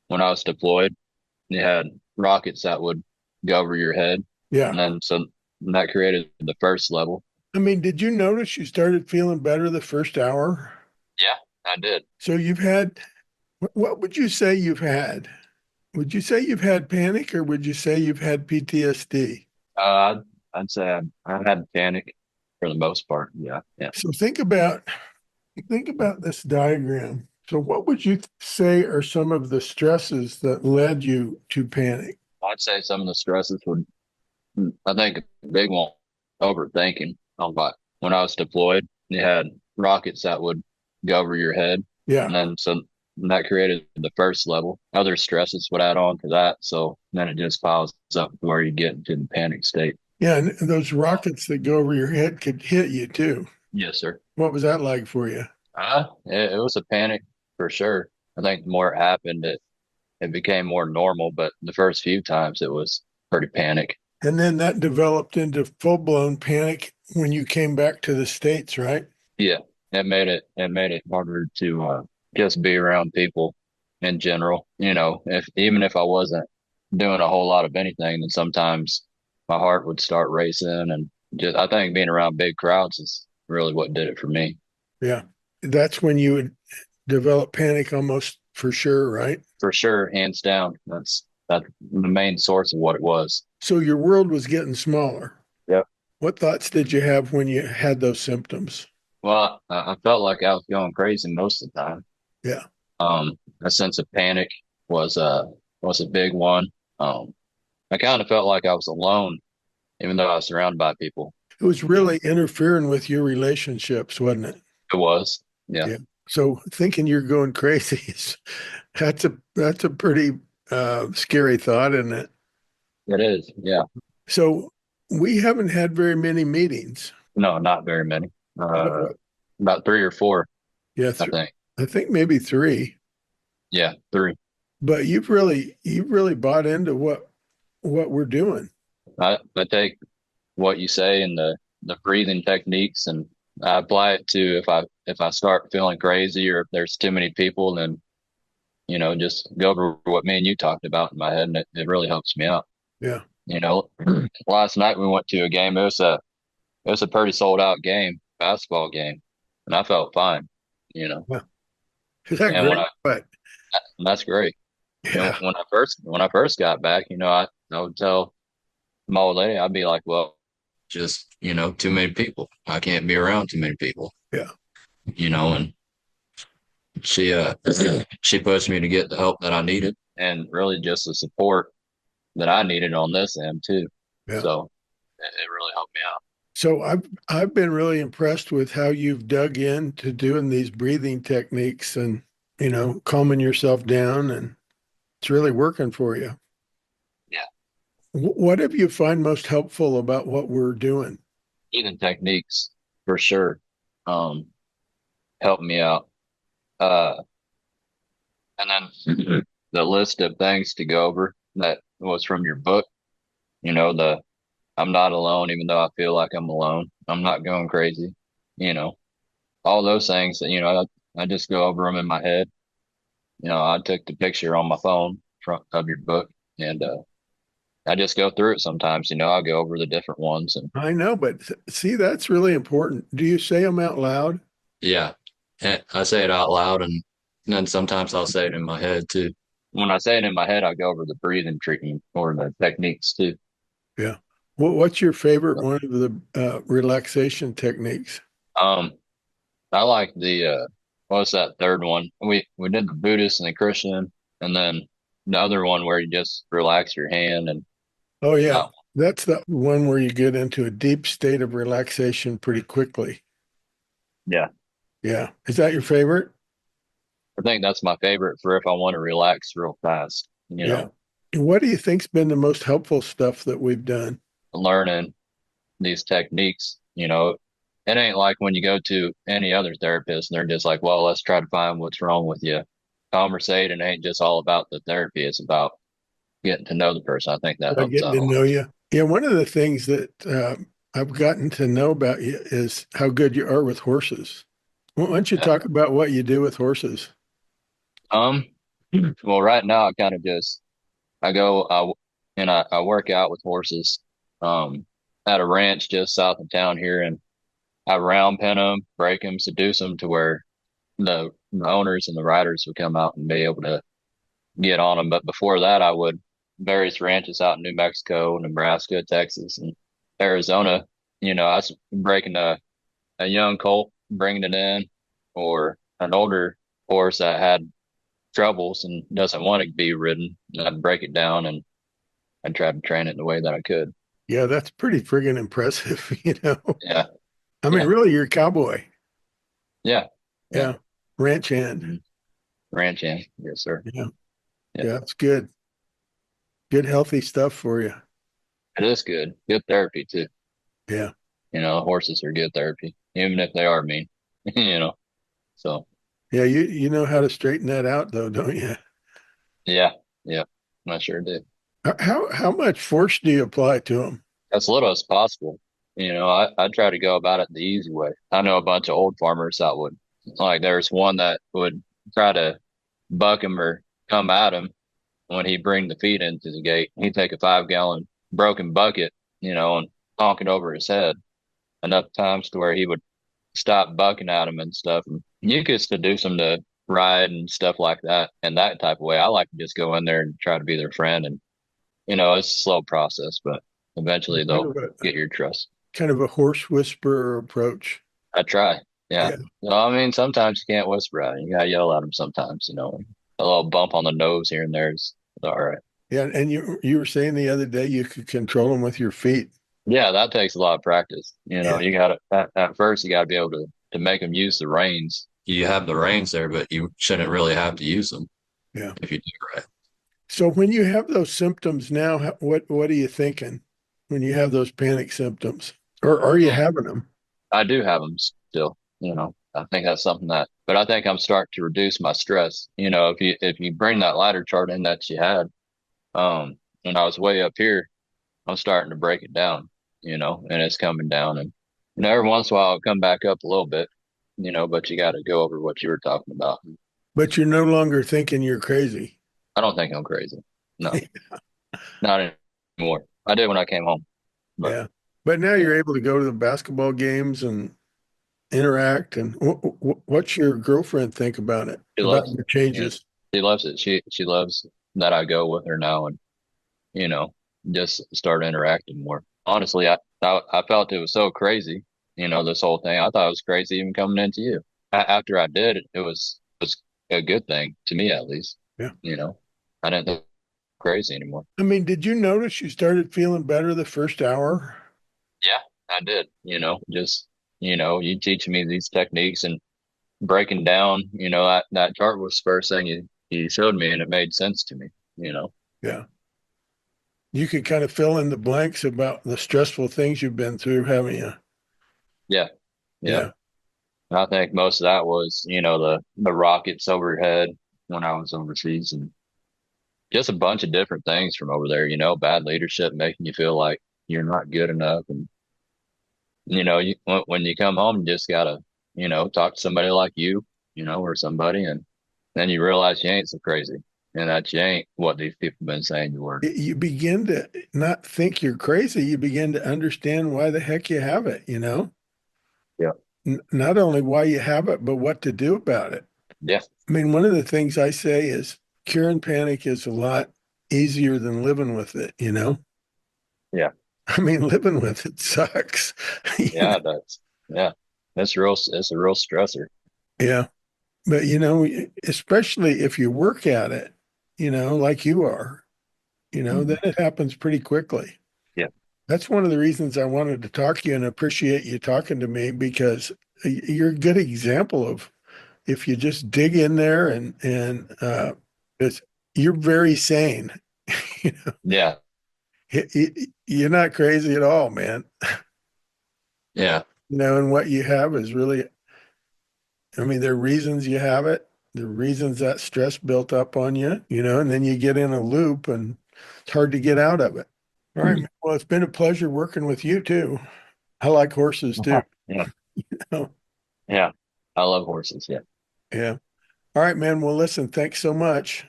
when I was deployed, you had rockets that would go over your head. Yeah. And then so that created the first level. I mean, did you notice you started feeling better the first hour? Yeah, I did. So you've had, what would you say you've had? Would you say you've had panic or would you say you've had PTSD? I'd say I had panic for the most part. Yeah, yeah. So think about this diagram. So what would you say are some of the stresses that led you to panic? I'd say some of the stresses would, I think a big one, overthinking. But when I was deployed, you had rockets that would go over your head. Yeah. And then so that created the first level. Other stresses would add on to that. So then it just piles up to where you get into the panic state. Yeah, and those rockets that go over your head could hit you too. Yes, sir. What was that like for you? It was a panic for sure. I think the more it happened, it became more normal, but the first few times it was pretty panic. And then that developed into full-blown panic when you came back to the States, right? Yeah, it made it harder to just be around people in general. If even if I wasn't doing a whole lot of anything, then sometimes my heart would start racing, and just I think being around big crowds is really what did it for me. Yeah. That's when you would develop panic almost for sure, right? For sure, hands down. That's the main source of what it was. So your world was getting smaller. Yep. What thoughts did you have when you had those symptoms? Well, I felt like I was going crazy most of the time. Yeah. A sense of panic was was a big one. I kind of felt like I was alone, even though I was surrounded by people. It was really interfering with your relationships, wasn't it? It was, yeah, Yeah. So thinking you're going crazy is that's a pretty scary thought, isn't it? it is, yeah. So we haven't had very many meetings. No, not very many. Uh, What- about three or four, Yeah, I think. I think maybe three. Yeah, three. But you've really bought into what we're doing. I take what you say and the breathing techniques, and I apply it to if I start feeling crazy or if there's too many people, then just go over what me and you talked about in my head, and it really helps me out. Yeah. You know, last night we went to a game. It was a pretty sold out game, basketball game, and I felt fine. You know, Yeah. Is that and great? But that's great. yeah. When I first got back, I would tell my old lady, I'd be like, well, just too many people. I can't be around too many people. Yeah. And she she pushed me to get the help that I needed, and really just the support that I needed on this end too. Yeah. So it really helped me out. So I've been really impressed with how you've dug into doing these breathing techniques and calming yourself down, and it's really working for you. Yeah, What have you find most helpful about what we're doing? breathing techniques for sure um helped me out. Uh, and then the list of things to go over that was from your book. The I'm not alone, even though I feel like I'm alone. I'm not going crazy. You know, all those things that I just go over them in my head. I took the picture on my phone front of your book, and I just go through it sometimes. I go over the different ones, and I know, but see, that's really important. Do you say them out loud? yeah, I say it out loud, and then sometimes I'll say it in my head too. When I say it in my head, I go over the breathing treatment or the techniques too. Yeah. What's your favorite one of the relaxation techniques? Um, I like the what's that third one? We did the Buddhist and the Christian, and then the other one where you just relax your hand and Oh, yeah. that That's the one where you get into a deep state of relaxation pretty quickly. yeah. Yeah. Is that your favorite? I think that's my favorite for if I want to relax real fast. Yeah. What do you think's been the most helpful stuff that we've done? Learning these techniques. It ain't like when you go to any other therapist and they're just like, well, let's try to find what's wrong with you. Conversating ain't just all about the therapy. It's about getting to know the person. I think that helps Getting out to a lot. know you. Yeah. One of the things that I've gotten to know about you is how good you are with horses. Why don't you Yeah. talk about what you do with horses? Um, Well, right now I kind of just I go and I work out with horses at a ranch just south of town here, and I round pen them, break them, seduce them to where the owners and the riders would come out and be able to get on them. But before that, I would various ranches out in New Mexico, Nebraska, Texas, and Arizona. I was breaking a young colt, bringing it in, or an older horse that had troubles and doesn't want to be ridden. I'd break it down and I'd try to train it in the way that I could. Yeah, that's pretty friggin' impressive, you know. Yeah, I mean, yeah, really, you're a cowboy. yeah, yeah. Yeah. Ranch hand. Mhm. Ranch hand, yes, sir. Yeah. Yeah, Yeah, it's good. Good, healthy stuff for you. it is good. Good therapy too. Yeah. Horses are good therapy, even if they are mean. you know. So Yeah, you know how to straighten that out though, don't you? yeah, yeah, I sure do. How much force do you apply to them? As little as possible. I try to go about it the easy way. I know a bunch of old farmers that would, like, there's one that would try to buck him or come at him when he bring the feed into the gate. He'd take a 5 gallon broken bucket, and honk it over his head enough times to where he would stop bucking at him and stuff. And you could seduce them to ride and stuff like that in that type of way. I like to just go in there and try to be their friend. And, it's a slow process, but eventually Kind they'll of a get your trust. horse whisperer approach. I try. Yeah. Yeah. I mean, sometimes you can't whisper at them. You gotta yell at them sometimes, A little bump on the nose here and there is all right. Yeah, and you were saying the other day you could control them with your feet. Yeah, that takes a lot of practice. Yeah. You gotta, at first, you gotta be able to make them use the reins. You have the reins there, but you shouldn't really have to use them Yeah. if you do it right. So when you have those symptoms now, what are you thinking when you have those panic symptoms? Or are you Yeah, having them? I do have them still. I think that's something but I think I'm starting to reduce my stress. If you bring that ladder chart in that you had, when I was way up here, I'm starting to break it down, and it's coming down. And, every once in a while it'll come back up a little bit, but you got to go over what you were talking about. But you're no longer thinking you're crazy. I don't think I'm crazy. No, not anymore. I did when I came home, but Yeah. But now yeah, you're able to go to the basketball games and interact. And what's your girlfriend think about it, she about loves your it. changes? She loves it. She loves that I go with her now and, you know, just start interacting more. Honestly, I felt it was so crazy, this whole thing. I thought it was crazy even coming into you. After I did it, it was a good thing to me at least. Yeah. You know, I didn't think crazy anymore. I mean, did you notice you started feeling better the first hour? Yeah, I did. Just you teaching me these techniques and breaking down. That chart was the first thing you showed me, and it made sense to me. You know. Yeah. You could kind of fill in the blanks about the stressful things you've been through, haven't you? Yeah, yeah. Yeah. And I think most of that was, the rockets overhead when I was overseas, and just a bunch of different things from over there. Bad leadership making you feel like you're not good enough, and when you come home, you just gotta, talk to somebody like you, or somebody, and then you realize you ain't so crazy, and that you ain't what these people been saying you were. You begin to not think you're crazy. You begin to understand why the heck you have it, you know? Yeah, Not only why you have it, but what to do about it. yeah, I mean, one of the things I say is curing panic is a lot easier than living with it, you know? yeah, I mean, living with it sucks. You know? yeah. That's yeah. That's real. It's a real stressor. Yeah. But, especially if you work at it, like you are, then Mhm. it happens pretty quickly. Yeah, That's one of the reasons I wanted to talk to you and appreciate you talking to me because you're a good example of if you just dig in there and it's you're very sane. You know, yeah, you're not crazy at all, man. yeah, And what you have is really, I mean, there are reasons you have it. There are reasons that stress built up on you, and then you get in a loop and it's hard to get out of it. All right, man. Well, it's been a pleasure working with you too. I like horses too. yeah, Oh, yeah. I love horses. Yeah. yeah. All right, man. Well, listen, thanks so much.